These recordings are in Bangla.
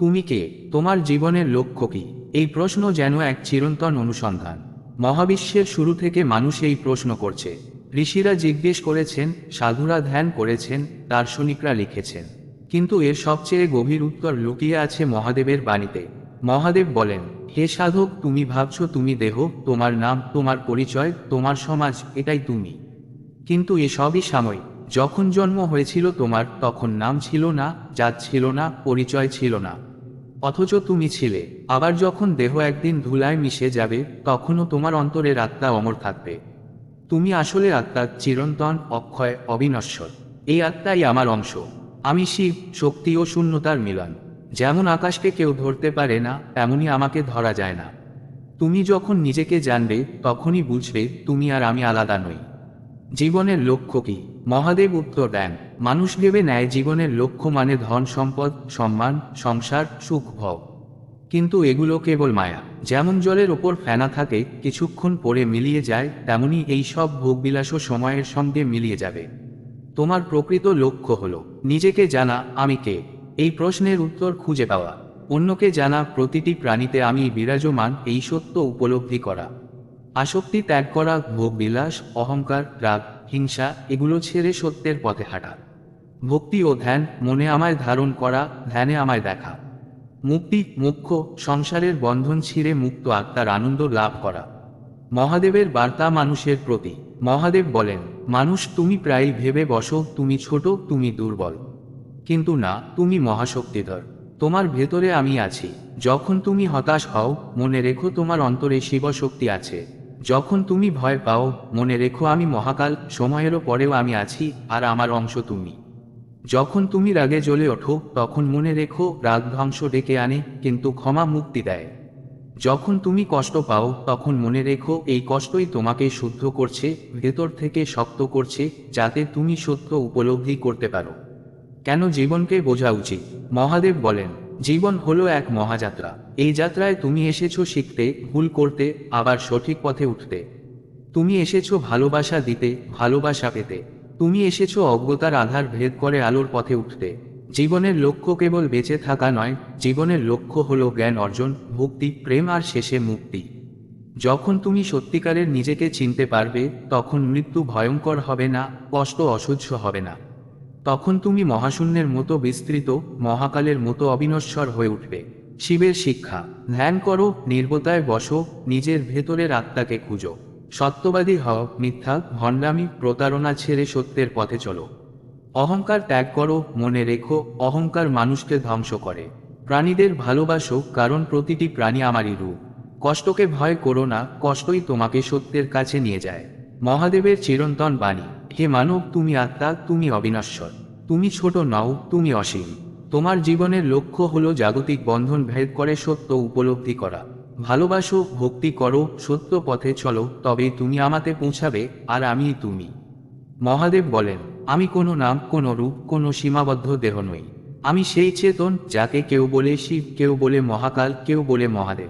তুমি কে? তোমার জীবনের লক্ষ্য কি? এই প্রশ্ন যেন এক চিরন্তন অনুসন্ধান। মহাবিশ্বের শুরু থেকে মানুষ এই প্রশ্ন করছে। ঋষিরা জিজ্ঞেস করেছেন, সাধুরা ধ্যান করেছেন, দার্শনিকরা লিখেছেন। কিন্তু এর সবচেয়ে গভীর উত্তর লুকিয়ে আছে মহাদেবের বাণীতে। মহাদেব বলেন, হে সাধক, তুমি ভাবছ তুমি দেহ, তোমার নাম, তোমার পরিচয়, তোমার সমাজ, এটাই তুমি। কিন্তু এসবই সাময়িক। যখন জন্ম হয়েছিল তোমার, তখন নাম ছিল না, জাত ছিল না, পরিচয় ছিল না। অথচ তুমি ছিলে। আবার যখন দেহ একদিন ধুলায় মিশে যাবে, তখনও তোমার অন্তরের আত্মা অমর থাকবে। তুমি আসলে আত্মা, চিরন্তন, অক্ষয়, অবিনশ্বর। এই আত্মাই আমার অংশ। আমি শিব, শক্তি ও শূন্যতার মিলন। যেমন আকাশকে কেউ ধরতে পারে না, তেমনি আমাকে ধরা যায় না। তুমি যখন নিজেকে জানবে, তখনই বুঝবে তুমি আর আমি আলাদা নই। জীবনের লক্ষ্য কি? মহাদেব উত্তর দেন, মানুষ ভেবে নেয় জীবনের লক্ষ্য মানে ধন সম্পদ, সম্মান, সংসার, সুখ ভোগ। কিন্তু এগুলো কেবল মায়া। যেমন জলের ওপর ফেনা থাকে, কিছুক্ষণ পরে মিলিয়ে যায়, তেমনি এই সব ভোগবিলাসও সময়ের সঙ্গে মিলিয়ে যাবে। তোমার প্রকৃত লক্ষ্য হলো নিজেকে জানা, আমি কে, এই প্রশ্নের উত্তর খুঁজে পাওয়া। অন্যকে জানা, প্রতিটি প্রাণীতে আমি বিরাজমান, এই সত্য উপলব্ধি করা। আসক্তি ত্যাগ করা, ভোগবিলাস, অহংকার, রাগ, হিংসা, এগুলো ছেড়ে সত্যের পথে হাঁটা। ভক্তি ও ধ্যান, মনে আমায় ধারণ করা, ধ্যানে আমায় দেখা। মুক্তি, মোক্ষ, সংসারের বন্ধন ছিঁড়ে মুক্ত আত্মার আনন্দ লাভ করা। মহাদেবের বার্তা মানুষের প্রতি। মহাদেব বলেন, মানুষ, তুমি প্রায়ই ভেবে বসো তুমি ছোট, তুমি দুর্বল। কিন্তু না, তুমি মহাশক্তিধর। তোমার ভেতরে আমি আছি। যখন তুমি হতাশ হও, মনে রেখো তোমার অন্তরে শিবশক্তি আছে। যখন তুমি ভয় পাও, মনে রেখো আমি মহাকাল, সময়েরও পরেও আমি আছি, আর আমার অংশ তুমি। যখন তুমি রাগে জ্বলে ওঠো, তখন মনে রেখো রাগ ধ্বংস ডেকে আনে, কিন্তু ক্ষমা মুক্তি দেয়। যখন তুমি কষ্ট পাও, তখন মনে রেখো এই কষ্টই তোমাকে শুদ্ধ করছে, ভেতর থেকে শক্ত করছে, যাতে তুমি সত্য উপলব্ধি করতে পারো। কেন জীবনকে বোঝা উচিত? মহাদেব বলেন, জীবন হলো এক মহাযাত্রা। এই যাত্রায় তুমি এসেছো শিখতে, ভুল করতে, আবার সঠিক পথে উঠতে। তুমি এসেছো ভালোবাসা দিতে, ভালোবাসা পেতে। তুমি এসেছো অজ্ঞতার আধার ভেদ করে আলোর পথে উঠতে। জীবনের লক্ষ্য কেবল বেঁচে থাকা নয়, জীবনের লক্ষ্য হলো জ্ঞান অর্জন, ভক্তি, প্রেম আর শেষে মুক্তি। যখন তুমি সত্যিকারের নিজেকে চিনতে পারবে, তখন মৃত্যু ভয়ঙ্কর হবে না, কষ্ট অসহ্য হবে না। তখন তুমি মহাশূন্যের মতো বিস্তৃত, মহাকালের মতো অবিনশ্বর হয়ে উঠবে। শিবের শিক্ষা, ধ্যান করো, নির্বতায় বসো, নিজের ভেতরের আত্মাকে খুঁজো। সত্যবাদী হও, মিথ্যা, ভণ্ডামি, প্রতারণা ছেড়ে সত্যের পথে চলো। অহংকার ত্যাগ করো, মনে রেখো অহংকার মানুষকে ধ্বংস করে। প্রাণীদের ভালোবাসো, কারণ প্রতিটি প্রাণী আমারই রূপ। কষ্টকে ভয় করো না, কষ্টই তোমাকে সত্যের কাছে নিয়ে যায়। মহাদেবের চিরন্তন বাণী, হে মানব, তুমি আত্মা, তুমি অবিনশ্বর। তুমি ছোট নও, তুমি অসীম। তোমার জীবনের লক্ষ্য হলো জাগতিক বন্ধন ভেদ করে সত্য উপলব্ধি করা। ভালোবাসো, ভক্তি করো, সত্য পথে চলো, তবেই তুমি আমাতে পৌঁছাবে, আর আমিই তুমি। মহাদেব বলেন, আমি কোনো নাম, কোনো রূপ, কোনো সীমাবদ্ধ দেহ নই। আমি সেই চেতন, যাকে কেউ বলে শিব, কেউ বলে মহাকাল, কেউ বলে মহাদেব।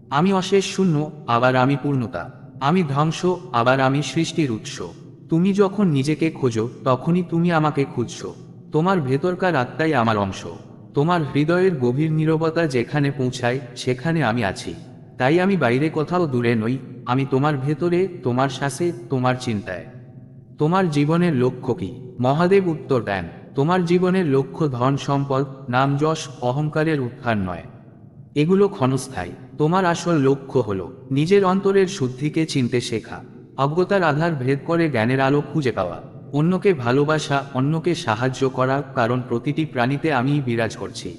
আমি অশেষ শূন্য, আবার আমি পূর্ণতা। আমি ধ্বংস, আবার আমি সৃষ্টির উৎস। তুমি যখন নিজেকে খোঁজো, তখনই তুমি আমাকে খুঁজছো। তোমার ভেতরকার আত্মাই আমার অংশ। তোমার হৃদয়ের গভীর নীরবতা যেখানে পৌঁছায়, সেখানে আমি আছি। তাই আমি বাইরে কোথাও দূরে নই, আমি তোমার ভেতরে, তোমার শ্বাসে, তোমার চিন্তায়। তোমার জীবনের লক্ষ্য কি? মহাদেব উত্তর দেন, তোমার জীবনের লক্ষ্য ধন সম্পদ, নাম যশ, অহংকারের উত্থান নয়। এগুলো ক্ষণস্থায়ী। তোমার আসল লক্ষ্য হলো নিজের অন্তরের শুদ্ধিকে চিনতে শেখা। অজ্ঞতার আধার ভেদ করে জ্ঞানের আলো খুঁজে পাওয়া। অন্যকে ভালোবাসা, অন্যকে সাহায্য করা, কারণ প্রতিটি প্রাণীতে আমিই বিরাজ করছি।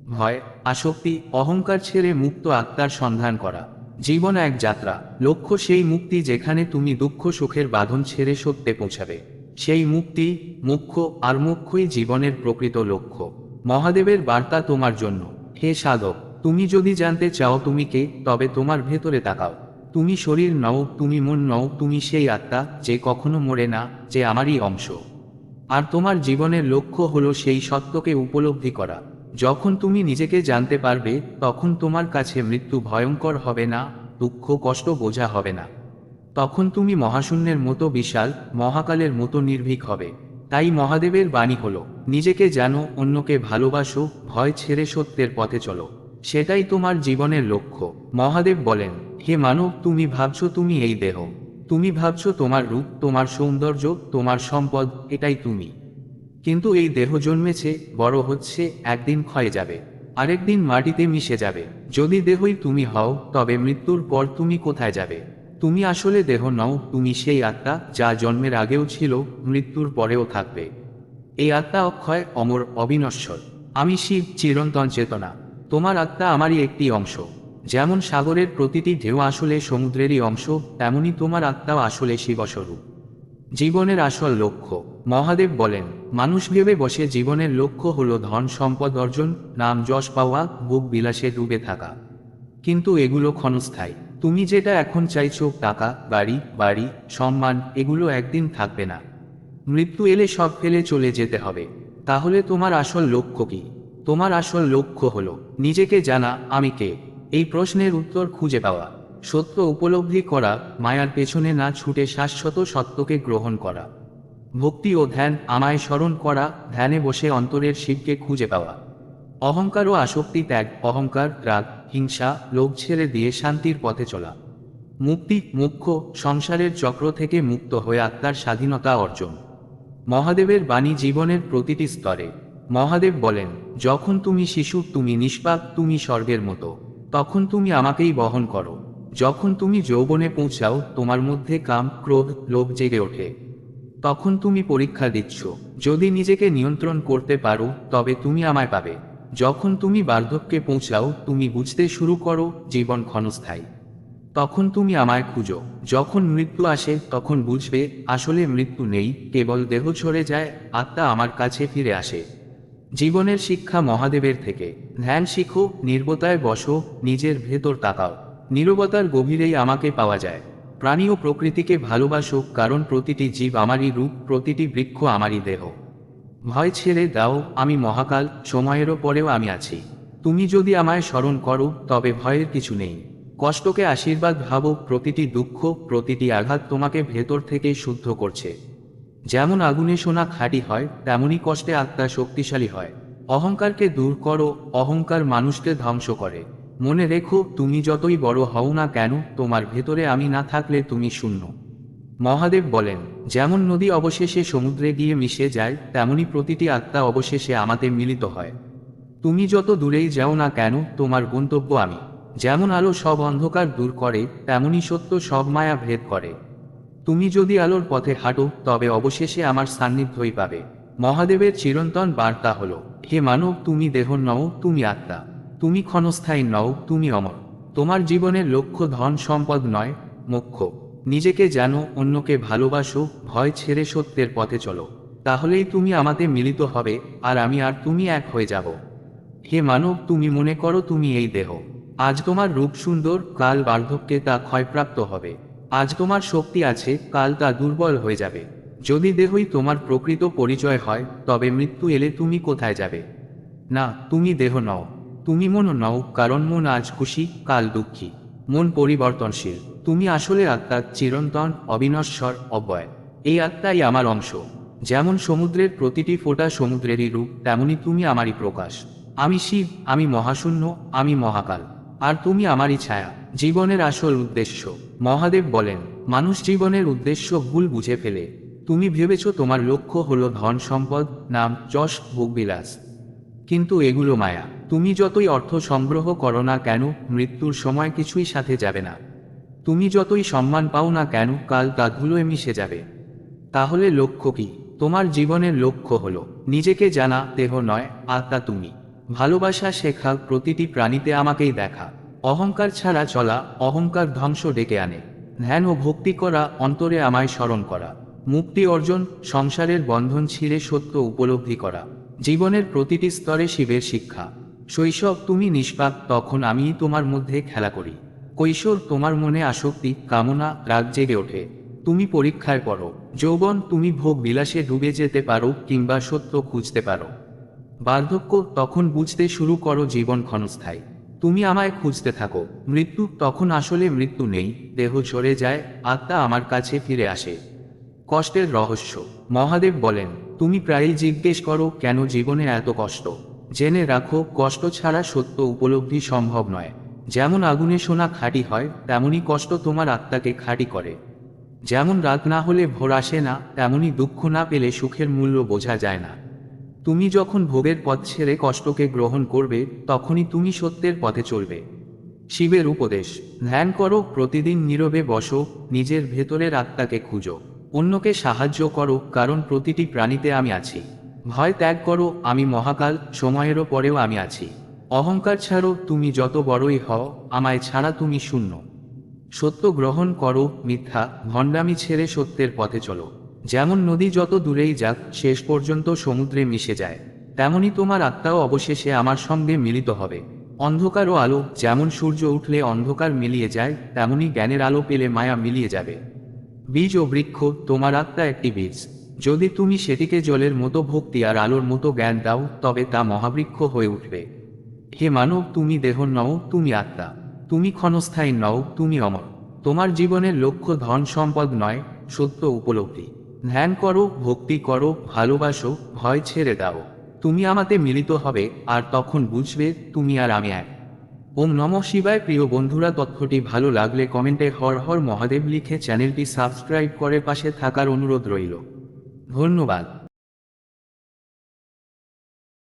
ভয়, আসক্তি, অহংকার ছেড়ে মুক্ত আত্মার সন্ধান করা। জীবন এক যাত্রা। লক্ষ্য সেই মুক্তি যেখানে তুমি দুঃখ সুখের বাঁধন ছেড়ে সত্যে পৌঁছাবে। সেই মুক্তি, মোক্ষ, আর মোক্ষই জীবনের প্রকৃত লক্ষ্য। মহাদেবের বার্তা তোমার জন্য, হে সাধক, তুমি যদি জানতে চাও তুমি কে, তবে তোমার ভেতরে তাকাও। তুমি শরীর নও, তুমি মন নও, তুমি সেই আত্মা, যে কখনো মরে না, যে আমারই অংশ। আর তোমার জীবনের লক্ষ্য হলো সেই সত্যকে উপলব্ধি করা। যখন তুমি নিজেকে জানতে পারবে, তখন তোমার কাছে মৃত্যু ভয়ঙ্কর হবে না, দুঃখ কষ্ট বোঝা হবে না। তখন তুমি মহাশূন্যের মতো বিশাল, মহাকালের মতো নির্ভীক হবে। তাই মহাদেবের বাণী হলো, নিজেকে জানো, অন্যকে ভালোবাসো, ভয় ছেড়ে সত্যের পথে চলো, সেটাই তোমার জীবনের লক্ষ্য। মহাদেব বলেন, হে মানব, তুমি ভাবছো তুমি এই দেহ, তুমি ভাবছো তোমার রূপ, তোমার সৌন্দর্য, তোমার সম্পদ, এটাই তুমি। কিন্তু এই দেহ জন্মেছে, বড় হচ্ছে, একদিন ক্ষয়ে যাবে, আরেকদিন মাটিতে মিশে যাবে। যদি দেহই তুমি হও, তবে মৃত্যুর পর তুমি কোথায় যাবে? তুমি আসলে দেহ নও, তুমি সেই আত্মা যা জন্মের আগেও ছিল, মৃত্যুর পরেও থাকবে। এই আত্মা অক্ষয়, অমর, অবিনশ্বর। আমি শিব, চিরন্তন চেতনা। তোমার আত্মা আমারই একটি অংশ। যেমন সাগরের প্রতিটি ঢেউ আসলে সমুদ্রেরই অংশ, তেমনি তোমার আত্মাও আসলে শিবস্বরূপ। জীবনের আসল লক্ষ্য, মহাদেব বলেন, মানুষ ভেবে বসে জীবনের লক্ষ্য হলো ধন সম্পদ অর্জন, নাম যশ পাওয়া, ভোগ বিলাসে ডুবে থাকা। কিন্তু এগুলো ক্ষণস্থায়ী। তুমি যেটা এখন চাইছো, টাকা, বাড়ি বাড়ি, সম্মান, এগুলো একদিন থাকবে না। মৃত্যু এলে সব ফেলে চলে যেতে হবে। তাহলে তোমার আসল লক্ষ্য কি? তোমার আসল লক্ষ্য হলো নিজেকে জানা, আমি কে, এই প্রশ্নের উত্তর খুঁজে পাওয়া, সত্য উপলব্ধি করা, মায়ার পেছনে না ছুটে শাশ্বত সত্যকে গ্রহণ করা। ভক্তি ও ধ্যান, আমায় স্মরণ করা, ধ্যানে বসে অন্তরের শিবকে খুঁজে পাওয়া। অহংকার ও আসক্তি ত্যাগ, অহংকার, রাগ, হিংসা, লোভ ছেড়ে দিয়ে শান্তির পথে চলা। মুক্তি, মোক্ষ, সংসারের চক্র থেকে মুক্ত হয়ে আত্মার স্বাধীনতা অর্জন। মহাদেবের বাণী জীবনের প্রতিটি স্তরে। মহাদেব বলেন, যখন তুমি শিশু, তুমি নিষ্পাপ, তুমি স্বর্গের মতো, তখন তুমি আমাকেই বহন করো। যখন তুমি যৌবনে পৌঁছাও, তোমার মধ্যে কাম, ক্রোধ, লোভ জেগে ওঠে, তখন তুমি পরীক্ষা দিচ্ছ। যদি নিজেকে নিয়ন্ত্রণ করতে পারো, তবে তুমি আমায় পাবে। যখন তুমি বার্ধক্যে পৌঁছাও, তুমি বুঝতে শুরু করো জীবন ক্ষণস্থায়ী, তখন তুমি আমায় খুঁজো। যখন মৃত্যু আসে, তখন বুঝবে আসলে মৃত্যু নেই, কেবল দেহ ছড়ে যায়, আত্মা আমার কাছে ফিরে আসে। জীবনের শিক্ষা মহাদেবের থেকে। ধ্যান শিখো, নির্বতায় বসো, নিজের ভেতর তাকাও, নীরবতার গভীরেই আমাকে পাওয়া যায়। প্রাণী ও প্রকৃতিকে ভালোবাসো, কারণ প্রতিটি জীব আমারই রূপ, প্রতিটি বৃক্ষ আমারই দেহ। ভয় ছেড়ে দাও, আমি মহাকাল, সময়েরও পরেও আমি আছি। তুমি যদি আমায় স্মরণ করো, তবে ভয়ের কিছু নেই। কষ্টকে আশীর্বাদ ভাবো, প্রতিটি দুঃখ, প্রতিটি আঘাত তোমাকে ভেতর থেকে শুদ্ধ করছে। যেমন আগুনে সোনা খাঁটি হয়, তেমনি কষ্টে আত্মা শক্তিশালী হয়। অহংকারকে দূর করো, অহংকার মানুষকে ধ্বংস করে। মনে রেখো, তুমি যতই বড় হও না কেন, তোমার ভেতরে আমি না থাকলে তুমি শূন্য। মহাদেব বলেন, যেমন নদী অবশেষে সমুদ্রে গিয়ে মিশে যায়, তেমনি প্রতিটি আত্মা অবশেষে আমাদের মিলিত হয়। তুমি যত দূরেই যাও না কেন, তোমার গন্তব্য আমি। যেমন আলো সব অন্ধকার দূর করে, তেমনি সত্য সব মায়া ভেদ করে। তুমি যদি আলোর পথে হাঁটো, তবে অবশেষে আমার সান্নিধ্যই পাবে। মহাদেবের চিরন্তন বার্তা হল, হে মানব, তুমি দেহ নও, তুমি আত্মা। তুমি ক্ষণস্থায়ী নও, তুমি অমর। তোমার জীবনের লক্ষ্য ধন সম্পদ নয়, মোক্ষ। নিজেকে জানো, অন্যকে ভালোবাসো, ভয় ছেড়ে সত্যের পথে চলো, তাহলেই তুমি আমাতে মিলিত হবে, আর আমি আর তুমি এক হয়ে যাব। হে মানব, তুমি মনে করো তুমি এই দেহ। আজ তোমার রূপ সুন্দর, কাল বার্ধক্যে তা ক্ষয়প্রাপ্ত হবে। আজ তোমার শক্তি আছে, কাল তা দুর্বল হয়ে যাবে। যদি দেহই তোমার প্রকৃত পরিচয় হয়, তবে মৃত্যু এলে তুমি কোথায় যাবে? না, তুমি দেহ নও, তুমি মন নও, কারণ মন আজ খুশি, কাল দুঃখী। মন পরিবর্তনশীল। তুমি আসলে আত্মা, চিরন্তন, অবিনশ্বর, অব্যয়। এই আত্মাই আমার অংশ। যেমন সমুদ্রের প্রতিটি ফোঁটা সমুদ্রেরই রূপ, তেমনি তুমি আমারই প্রকাশ। আমি শিব, আমি মহাশূন্য, আমি মহাকাল, আর তুমি আমারই ছায়া। জীবনের আসল উদ্দেশ্য। মহাদেব বলেন, মানুষ জীবনের উদ্দেশ্য ভুল বুঝে ফেলে। তুমি ভেবেছ তোমার লক্ষ্য হলো ধন সম্পদ, নাম যশ, ভোগবিলাস। কিন্তু এগুলো মায়া। তুমি যতই অর্থ সংগ্রহ করো না কেন, মৃত্যুর সময় কিছুই সাথে যাবে না। তুমি যতই সম্মান পাও না কেন, কাল তা ধুলোয় মিশে যাবে। তাহলে লক্ষ্য কি? তোমার জীবনের লক্ষ্য হলো নিজেকে জানা, দেহ নয়, আত্মা তুমি। ভালোবাসা শেখা, প্রতিটি প্রাণীতে আমাকেই দেখা। অহংকার ছাড়া চলা, অহংকার ধ্বংস ডেকে আনে। ধ্যান ও ভক্তি করা, অন্তরে আমায় স্মরণ করা। মুক্তি অর্জন, সংসারের বন্ধন ছিঁড়ে সত্য উপলব্ধি করা। জীবনের প্রতিটি স্তরে শিবের শিক্ষা। শৈশব, তুমি নিষ্পাপ, তখন আমিই তোমার মধ্যে খেলা করি। কৈশোর, তোমার মনে আসক্তি, কামনা, রাগ জেগে ওঠে, তুমি পরীক্ষায় পড়ো। যৌবন, তুমি ভোগ বিলাসে ডুবে যেতে পারো, কিংবা সত্য খুঁজতে পারো। বার্ধক্য, তখন বুঝতে শুরু করো জীবন ক্ষণস্থায়ী, তুমি আমায় খুঁজতে থাকো। মৃত্যু, তখন আসলে মৃত্যু নেই, দেহ সরে যায়, আত্মা আমার কাছে ফিরে আসে। কষ্টের রহস্য। মহাদেব বলেন, তুমি প্রায়ই জিজ্ঞেস করো কেন জীবনে এত কষ্ট। জেনে রাখো, কষ্ট ছাড়া সত্য উপলব্ধি সম্ভব নয়। যেমন আগুনে সোনা খাঁটি হয়, তেমনই কষ্ট তোমার আত্মাকে খাঁটি করে। যেমন রাত না হলে ভোর আসে না, তেমনই দুঃখ না পেলে সুখের মূল্য বোঝা যায় না। তুমি যখন ভোগের পথ ছেড়ে কষ্টকে গ্রহণ করবে, তখনই তুমি সত্যের পথে চলবে। শিবের উপদেশ: ধ্যান করো, প্রতিদিন নীরবে বসো, নিজের ভেতরের আত্মাকে খুঁজো। অন্যকে সাহায্য করো, কারণ প্রতিটি প্রাণীতে আমি আছি। ভয় ত্যাগ করো, আমি মহাকাল, সময়েরও পরেও আমি আছি। অহংকার ছাড়ো, তুমি যত বড়ই হও, আমায় ছাড়া তুমি শূন্য। সত্য গ্রহণ করো, মিথ্যা ভণ্ডামি ছেড়ে সত্যের পথে চলো। যেমন নদী যত দূরেই যাক, শেষ পর্যন্ত সমুদ্রে মিশে যায়, তেমনি তোমার আত্মাও অবশেষে আমার সঙ্গে মিলিত হবে। অন্ধকার ও আলো, যেমন সূর্য উঠলে অন্ধকার মিলিয়ে যায়, তেমনি জ্ঞানের আলো পেলে মায়া মিলিয়ে যাবে। বীজ ও বৃক্ষ, তোমার আত্মা একটি বীজ। যদি তুমি সেটিকে জলের মতো ভক্তি আর আলোর মতো জ্ঞান দাও, তবে তা মহাবৃক্ষ হয়ে উঠবে। হে মানব, তুমি দেহ নও, তুমি আত্মা। তুমি ক্ষণস্থায়ী নও, তুমি অমর। তোমার জীবনের লক্ষ্য ধন সম্পদ নয়, সত্য উপলব্ধি। ধ্যান করো, ভক্তি করো, ভালোবাসো, ভয় ছেড়ে দাও। তুমি আমাতে মিলিত হবে, আর তখন বুঝবে তুমি আর আমি এক। ওম নমঃ শিবায়। প্রিয় বন্ধুরা, তথ্যটি ভালো লাগলে কমেন্টে হর হর মহাদেব লিখে চ্যানেলটি সাবস্ক্রাইব করে পাশে থাকার অনুরোধ রইল। ধন্যবাদ।